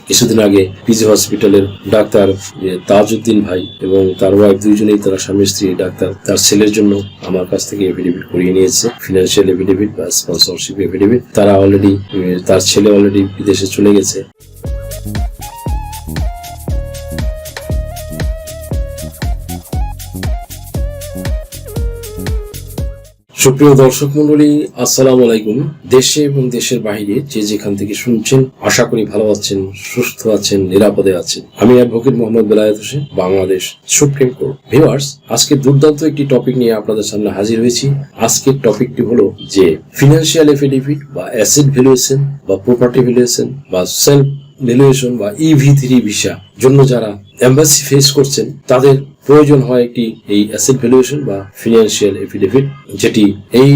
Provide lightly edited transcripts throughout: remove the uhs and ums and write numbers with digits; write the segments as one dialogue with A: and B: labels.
A: কিছুদিন আগে পিজি হসপিটালের ডাক্তার তাজউদ্দিন ভাই এবং তার ওয়াইফ দুইজনেই তারা স্বামী স্ত্রী ডাক্তার, তার ছেলের জন্য আমার কাছ থেকে এফিডেভিট করিয়ে নিয়েছে, ফিনান্সিয়াল এফিডেভিট বা স্পন্সরশিপ এফিডেভিট। তারা অলরেডি, তার ছেলে অলরেডি বিদেশে চলে গেছে। সুপ্রিয় দর্শক মন্ডলী, আসসালামু আলাইকুম। দেশে এবং দেশের বাইরে যে যেখান থেকে শুনছেন, আশা করি ভালো আছেন, সুস্থ আছেন, নিরাপদে আছেন। আমি advocate Mohammad Belayet Hossain, Bangladesh supreme court. Viewers, আজকে দুর্দান্ত একটি টপিক নিয়ে আপনাদের সামনে হাজির হয়েছি। আজকের টপিকটি হলো যে ফিনান্সিয়াল এফিডেভিট বা অ্যাসেট ভ্যালুয়েশন বা প্রপার্টি ভ্যালুয়েশন বা সেলফ ভ্যালুয়েশন বা EV3 ভিসা জন্য যারা এম্বাসি ফেস করছেন, তাদের প্রয়োজন হয় একটি এই অ্যাসেট ভ্যালুয়েশন বা ফিনান্সিয়াল এফিডেভিট, যেটি এই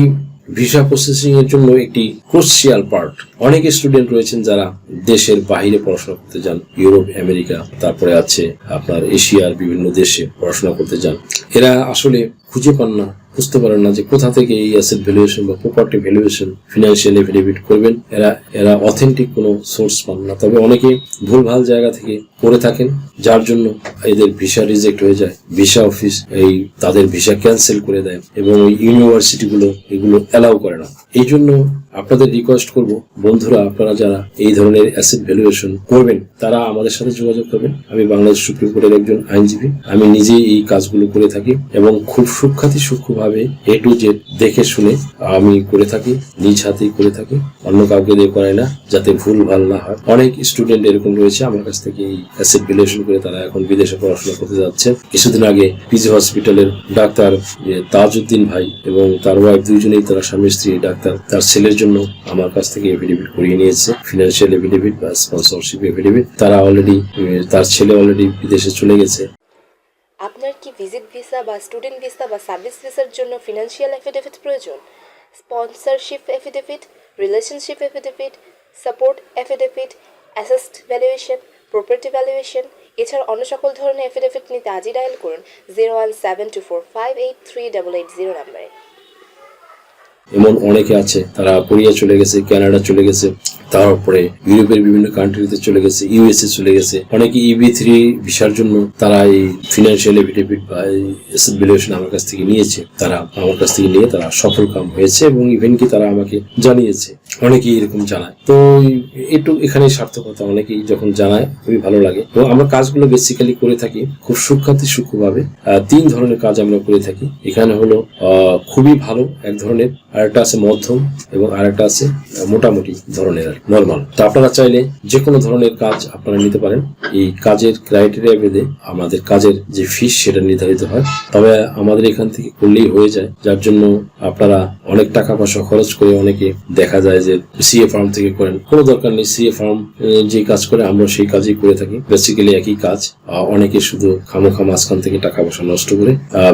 A: ভিসা প্রসেসিং এর জন্য একটি ক্রুশিয়াল পার্ট। অনেক স্টুডেন্ট রয়েছেন যারা দেশের বাইরে পড়াশোনা করতে যান, ইউরোপ, আমেরিকা, তারপরে আছে আপনার এশিয়ার বিভিন্ন দেশে পড়াশোনা করতে যান। এরা আসলে খুঁজে পান না, বুঝতে পারেন না যে কোথা থেকে এই অ্যাসেট ভ্যালুয়েশন বা প্রপার্টি ভ্যালুয়েশন, ফিনান্সিয়াল এফিডেভিট করবেন। এরা অথেন্টিক কোনো সোর্স পান না। তবে অনেকে ভুলভাল জায়গা থেকে করে থাকেন, যার জন্য এদের ভিসা রিজেক্ট হয়ে যায়। ভিসা অফিস তাদের ভিসা ক্যান্সেল করে দেয় এবং ওই ইউনিভার্সিটিগুলো এগুলো অ্যালাউ করে না। এই জন্য আপনাদের রিকোয়েস্ট করব, বন্ধুরা, আপনারা যারা এই ধরনের অ্যাসেট ভ্যালুয়েশন করবেন তারা আমাদের সাথে যোগাযোগ করবেন। আমি বাংলাদেশ সুপ্রিম কোর্টের একজন আইনজীবী, আমি নিজেই এই কাজগুলো করে থাকি এবং খুব সূক্ষ্মভাবে A to Z দেখে শুনে আমি করে থাকি, নিজ হাতেই করে থাকি, অন্য কাউকে দিয়ে করাই না, যাতে ভুল ভাল না হয়। অনেক স্টুডেন্ট এরকম রয়েছে আমার কাছ থেকে এই অ্যাসেট ভ্যালুয়েশন করে তারা এখন বিদেশে পড়াশোনা করতে যাচ্ছে। কিছুদিন আগে পিজি হসপিটালের ডাক্তার তাজউদ্দিন ভাই এবং তার ওয়াইফ দুইজনেই তারা স্বামী স্ত্রী ডাক্তার, তার ছেলের জন্য আমার কাছ থেকে এফিডেভিট করিয়ে নিয়েছে, ফিনান্সিয়াল এফিডেভিট বা স্পন্সরশিপ এফিডেভিট। তারা অলরেডি, তার ছেলে অলরেডি বিদেশে চলে গেছে।
B: আপনার কি ভিজিট ভিসা বা স্টুডেন্ট ভিসা বা সার্ভিস ভিসার জন্য ফিনান্সিয়াল এফিডেভিট প্রয়োজন? Sponsorship affidavit, relationship affidavit, support affidavit, asset valuation, property valuation, এছাড়া অন্য সকল ধরনের এফিডেভিট নিতে আজই ডায়াল করুন 01724583880 নাম্বারে।
A: এমন অনেকে আছে তারা কোরিয়া চলে গেছে, কানাডা চলে গেছে, তারপরে ইউরোপের বিভিন্ন কান্ট্রিতে চলে গেছে, USA চলে গেছে। অনেকে EB3 ভিসার জন্য তারা এই ফিনান্সিয়াল এফিডেভিট বা অ্যাসেট ভ্যালুয়েশন আমার কাছ থেকে নিয়েছে। তারা আমার কাছ থেকে নিয়ে তারা সফল কাম হয়েছে এবং ইভেন কি তারা আমাকে জানিয়েছে। অনেকেই এরকম জানায়, তো একটু এখানে সার্থকতা। অনেকেই যখন জানায় খুবই ভালো লাগে। এবং আমরা কাজগুলো বেসিক্যালি করে থাকি খুব সূক্ষ্মভাবে। 3 ধরনের কাজ আমরা করে থাকি। এখানে হলো খুবই ভালো এক ধরনের, আরেকটা আছে মধ্যম এবং আরেকটা আছে মোটামুটি ধরনের, নরমাল। তো আপনারা চাইলে যে কোনো ধরনের কাজ আপনারা নিতে পারেন। এই কাজের ক্রাইটেরিয়া ভেদে আমাদের কাজের যে ফিস সেটা নির্ধারিত হয়, তবে আমাদের এখান থেকে করলেই হয়ে যায়। যার জন্য আপনারা অনেক টাকা পয়সা খরচ করে অনেকে দেখা যায় যে CA ফার্ম থেকে করেন, কোনো দরকার নেই। CA ফার্ম যে কাজ করে আমরা সেই কাজই করে থাকি, বেসিক্যালি একই কাজ। অনেকে শুধু খামোখা মাঝখান থেকে টাকা পয়সা নষ্ট করে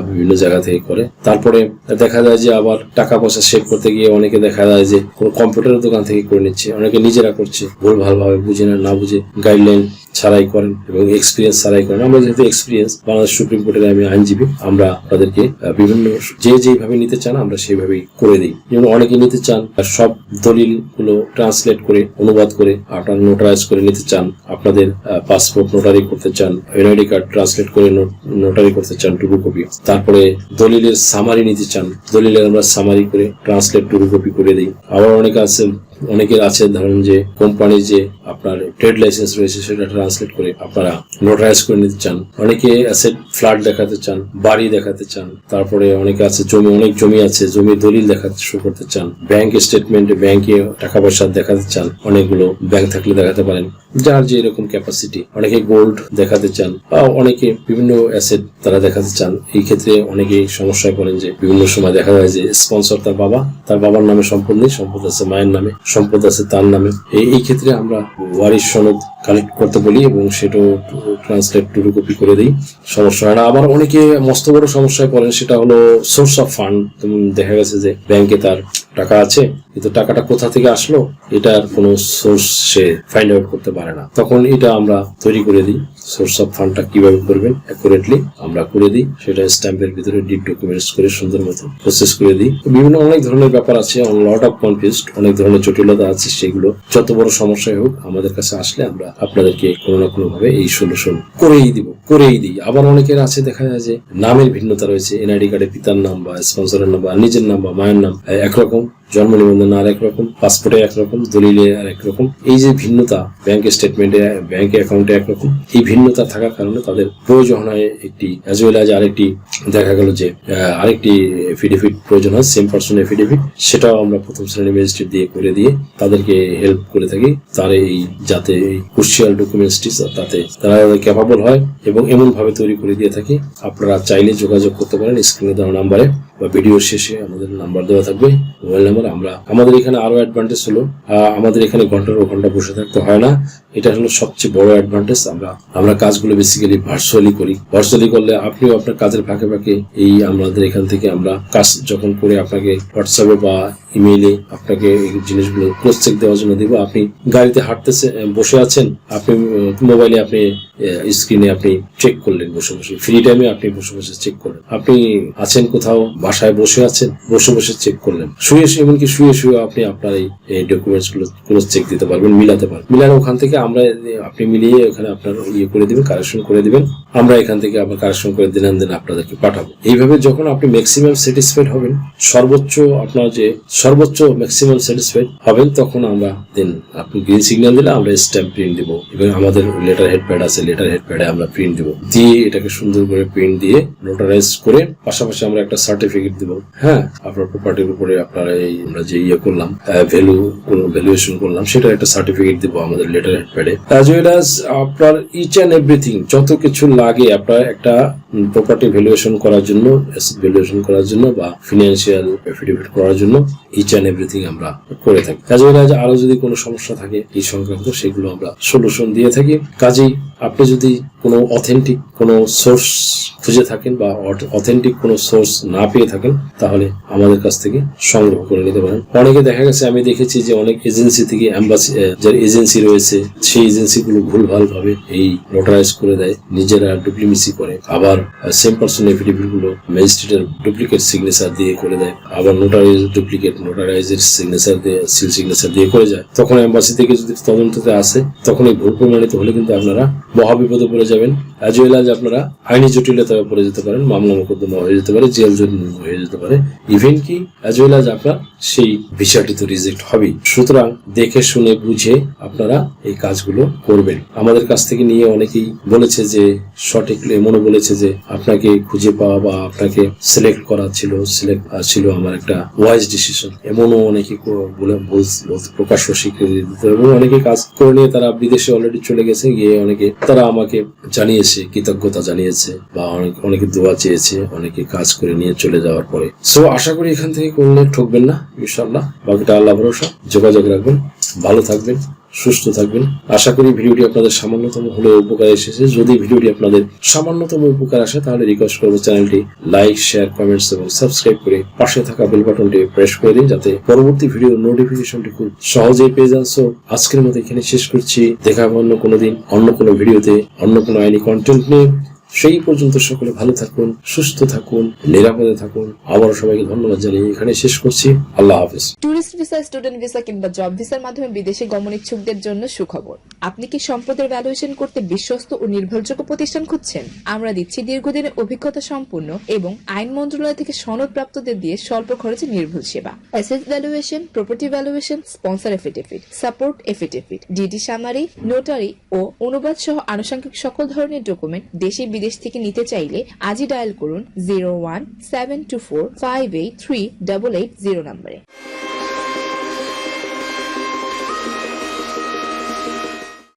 A: বিভিন্ন জায়গা থেকে করে। তারপরে দেখা যায় যে আবার টাকা পয়সা সেভ করতে গিয়ে অনেকে দেখা যায় যে কোনো কম্পিউটারের দোকান থেকে করে নিচ্ছে, অনেকে নিজেরা করছে, ভুল ভালভাবে বুঝে না বুঝে গাইডলাইন ছাড়াই করেন এবং এক্সপিরিয়েন্স ছাড়াই করেন। আমরা যেহেতু এক্সপিরিয়েন্স, বাংলাদেশ সুপ্রিম কোর্টের আমি আইনজীবী, আমরা তাদেরকে বিভিন্ন যেভাবে নিতে চান আমরা সেইভাবেই করে দিই। যেমন অনেকে নিতে চান সব দলিল গুলো ট্রান্সলেট করে, অনুবাদ করে আপনার নোটারাইজ করে নিতে চান, আপনাদের পাসপোর্ট নোটারি করতে চান, NID কার্ড ট্রান্সলেট করে নোটারি করতে চান, টুকু কপি। তারপরে দলিলের সামারি নিতে চান, দলিলের আমরা সামারি করে ট্রান্সলেট টুকু কপি করে দিই। আবার অনেকের আছে ধরুন যে কোম্পানির যে আপনার ট্রেড লাইসেন্স রয়েছে সেটা ট্রান্সলেট করে আপনারা নোটারাইজ করে নিতে চান। অনেকে অ্যাসেট ফ্ল্যাট দেখাতে চান, বাড়ি দেখাতে চান। তারপরে অনেকে আছে অনেক জমি আছে, জমির দলিল দেখাতে শুরু করতে চান। ব্যাংক স্টেটমেন্টে ব্যাংকে টাকা পয়সা দেখাতে চান, অনেকগুলো ব্যাংক থাকলে দেখাতে পারেন, যার যে এরকম ক্যাপাসিটি। অনেকে গোল্ড দেখাতে চান বা অনেকে বিভিন্ন অ্যাসেট তারা দেখাতে চান। এই ক্ষেত্রে অনেকে সমস্যায় পড়েন যে বিভিন্ন সময় দেখা যায় যে স্পন্সর তার বাবার নামে সম্পদ নেই, সম্পদ আছে মায়ের নামে, সম্পদ আছে তার নামে। এই ক্ষেত্রে আমরা ওয়ারিশ সনদ কালেক্ট করতে বলি এবং সেটাও ট্রান্সলেট টু কপি করে দিই, সমস্যা হয় না। আবার অনেকে মস্ত বড় সমস্যায় পড়েন, সেটা হলো সোর্স অফ ফান্ড। দেখা গেছে যে ব্যাংকে তার টাকা আছে, কিন্তু টাকাটা কোথা থেকে আসলো এটার কোনো সোর্স সে ফাইন্ড আউট করতে পারে না। তখন এটা আমরা তৈরি করে দিই, সোর্স অফ ফান্ডটা কিভাবে করবেন অ্যাকুরেটলি আমরা করে দিই। সেটা স্ট্যাম্পের ভিতরে ডিড ডকুমেন্টস করে সুন্দর মতো প্রসেস করে দিই। বিভিন্ন অনেক ধরনের ব্যাপার আছে, লট অফ কনফিউজড, অনেক ধরনের জটিলতা আছে। সেগুলো যত বড় সমস্যাই হোক আমাদের কাছে আসলে আমরা আপনাদেরকে কোনো না কোনো ভাবে এই সলিউশন করেই দিই। আবার অনেকের আছে দেখা যায় যে নামের ভিন্নতা রয়েছে, এনআইডি কার্ডে পিতার নাম বা স্পন্সরের নাম বা নিজের নাম বা মায়ের নাম একরকম, জন্ম নিবন্ধন আর একরকম, পাসপোর্টে একরকম, দলিলে আর একরকম। এই যে ভিন্নতা, ব্যাংক স্টেটমেন্টে, ব্যাংক অ্যাকাউন্টে একরকম, এই ভিন্নতা থাকার কারণে তাদের প্রয়োজন হয় একটি অ্যাজ ওয়েল অ্যাজ আরেকটি, দেখা গেল যে আরেকটি এফিডেভিট প্রয়োজন হয়, সেম পার্সন এফিডেভিট, সেটাও আমরা প্রথম শ্রেণী ম্যাজিস্ট্রেট দিয়ে করে দিয়ে তাদেরকে হেল্প করে থাকি, তার এই যাতে এই ক্রুশিয়াল ডকুমেন্টসটি তাতে তারা ক্যাপাবল হয় এবং এমন ভাবে তৈরি করে দিয়ে থাকি। আপনারা চাইলে যোগাযোগ করতে পারেন স্ক্রিনে দেওয়া নাম্বারে বা ভিডিওর শেষে আমাদের নাম্বার দেওয়া থাকবে, মোবাইল নাম্বার। আমাদের এখানে আরো অ্যাডভান্টেজ হলো আমাদের এখানে ঘন্টার পর ঘন্টা বসে থাকতে হয় না, এটা হলো সবচেয়ে বড় অ্যাডভান্টেজ। আমরা কাজগুলো বেসিক্যালি ভার্চুয়ালি করি। ভার্চুয়ালি করলে আপনিও আপনার কাজের ফাঁকে ফাঁকে এই আমাদের এখান থেকে আমরা কাজ যখন করে আপনাকে হোয়াটসঅ্যাপে বা ইমেইলে আপনাকে এই জিনিসগুলো ক্রস চেক দেওয়ার জন্য দিব। আপনি গাড়িতে হাঁটতেছে বসে আছেন, আপনি মোবাইলে আপনি স্ক্রিনে আপনি চেক করলেন, বসে বসে ফ্রি টাইমে আপনি বসে বসে চেক করলেন। আপনি আছেন কোথাও বাসায় বসে আছেন, বসে বসে চেক করলেন, এমনকি শুয়ে আপনি আপনার এই ডকুমেন্টস গুলো ক্রস চেক দিতে পারবেন, মিলাতে পারবেন। মিলানো ওখান থেকে আপনি মিলিয়ে ওখানে আপনার করে দিবেন, কারেকশন করে দিবেন। আমরা এখান থেকে আবার কারেকশন করে দিন আপনাদেরকে পাঠাবো। এইভাবে যখন আপনি ম্যাক্সিমাম স্যাটিসফাইড হবেন, সর্বোচ্চ ম্যাক্সিমাম স্যাটিসফাইড হবেন, তখন আমরা দেন আপনি গ্রিন সিগন্যাল দিলে আমরা স্ট্যাম্প প্রিন্ট দিব এবং আমাদের লেটার হেড প্যাড আছে, লেটার হেড প্যাডে আমরা প্রিন্ট দিব, দিয়ে এটাকে সুন্দর করে প্রিন্ট দিয়ে নোটারাইজ করে পাশাপাশি আমরা একটা সার্টিফিকেট দিব। হ্যাঁ, আপনার প্রপার্টির উপরে আপনারা এই আমরা যে করলাম ভ্যালুয়েশন করলাম, সেটা একটা সার্টিফিকেট দিব আমাদের লেটার হেড প্যাডে। অ্যাজ ওয়েল অ্যাজ আপনার ইচ অ্যান্ড এভরিথিং যত কিছু লাগে আপনার একটা প্রপার্টি ভ্যালুয়েশন করার জন্য, অ্যাসেট ভ্যালুয়েশন করার জন্য বা ফিনান্সিয়াল এফিডেভিট করার জন্য ইচ অ্যান্ড এভরিথিং আমরা করে থাকি। অ্যাজ ওয়েল অ্যাজ আরো যদি কোনো সমস্যা থাকে এই সংক্রান্ত, সেগুলো আমরা সলিউশন দিয়ে থাকি। কাজেই আপনি যদি কোনো অথেন্টিক কোনো সোর্স খুঁজে থাকেন বা অথেন্টিক কোনো সোর্স না পেয়ে থাকেন, তাহলে আমাদের কাছ থেকে সংগ্রহ করে নিতে পারেন। অনেকে দেখা গেছে, আমি দেখেছি যে অনেক এজেন্সি থেকে এম্বাসি, যার এজেন্সি রয়েছে সেই এজেন্সিগুলো ভুলভাল ভাবে এই নোটারাইজ করে দেয়, নিজেরা ডুপ্লিমেসি করে, আবার সেম পার্সন এফিডেভিট গুলো ম্যাজিস্ট্রেটের ডুপ্লিকেট সিগনেচার দিয়ে করে দেয়, আবার নোটারাইজের সিগনেচার দিয়ে সিল সিগনেচার দিয়ে করে যায়। তখন এম্বাসি থেকে যদি তদন্ততে আসে, তখন এই ভুল প্রমাণিত হলে কিন্তু আপনারা মহাবিপদে পড়ে যাবেন। অ্যাজ ওয়েল অ্যাজ আপনারা আইনি জটিলতায় পড়ে যেতে পারেন, মামলা মোকদ্দমা হয়ে যেতে পারে, জেল জরিমানা হয়ে যেতে পারে, ইভেন কি অ্যাজ ওয়েল অ্যাজ আপনার সেই ভিসাটি তো রিজেক্ট হবেই। সুতরাং দেখে শুনে বুঝে আপনারা এই কাজগুলো করবেন। আমাদের কাছ থেকে নিয়ে অনেকেই বলেছে যে সঠিকলি এমনও বলেছে যে আপনাকে খুঁজে পাওয়া বা আপনাকে সিলেক্ট করা ছিল আমার একটা ওয়াইজ ডিসিশন, এমনও অনেকে প্রকাশ্য স্বীকৃতি দিতে, এবং অনেকে কাজ করে নিয়ে তারা বিদেশে অলরেডি চলে গেছে, গিয়ে অনেকে তারা আমাকে জানিয়েছে, কৃতজ্ঞতা জানিয়েছে বা অনেকে দোয়া চেয়েছে, অনেকে কাজ করে নিয়ে চলে যাওয়ার পরে। সো আশা করি এখান থেকে করলে ঠকবেন না ইনশাআল্লাহ। বাকিটা আল্লাহ ভরসা। যোগাযোগ রাখবেন, ভালো থাকবেন, সুস্থ থাকবেন। আশা করি ভিডিওটি আপনাদের সামান্যতম হলেও উপকার এসেছে। যদি ভিডিওটি আপনাদের সামান্যতম উপকার আসে, তাহলে রিকোয়েস্ট করবো চ্যানেলটি লাইক, শেয়ার, কমেন্টস এবং সাবস্ক্রাইব করে পাশে থাকা বেল বাটনটি প্রেস করে দিন, যাতে পরবর্তী ভিডিওর নোটিফিকেশনটি খুব সহজেই পেয়ে যান। সো আজকের মতো এখানে শেষ করছি। দেখা হবে অন্য কোনো দিন, অন্য কোনো ভিডিওতে, অন্য কোনো আইনি কন্টেন্ট নিয়ে। সেই পর্যন্ত সকলে ভালো থাকুন, সুস্থ থাকুন, নিরাপদে থাকুন। আবারও সবাইকে ধন্যবাদ জানিয়ে এখানে শেষ করছি। আল্লাহ হাফেজ।
B: টুরিস্ট ভিসা, স্টুডেন্ট ভিসা কিংবা জব ভিসার মাধ্যমে বিদেশে গমন ইচ্ছুকদের জন্য সুখবর। আপনি কি সম্পদের ভ্যালুয়েশন করতে বিশ্বস্ত ও নির্ভরযোগ্য প্রতিষ্ঠান খুঁজছেন? আমরা দিচ্ছি দীর্ঘদিনের অভিজ্ঞতা সম্পন্ন এবং আইন মন্ত্রণালয় থেকে সনদপ্রাপ্তদের দিয়ে স্বল্প খরচে নির্ভুল সেবা। Asset valuation, property valuation, sponsor affidavit, support affidavit, DD summary, notary ও অনুবাদ সহ আনুষঙ্গিক সকল ধরনের ডকুমেন্ট দেশে বিদেশ থেকে নিতে চাইলে আজই ডায়াল করুন 017245838880 নম্বরে।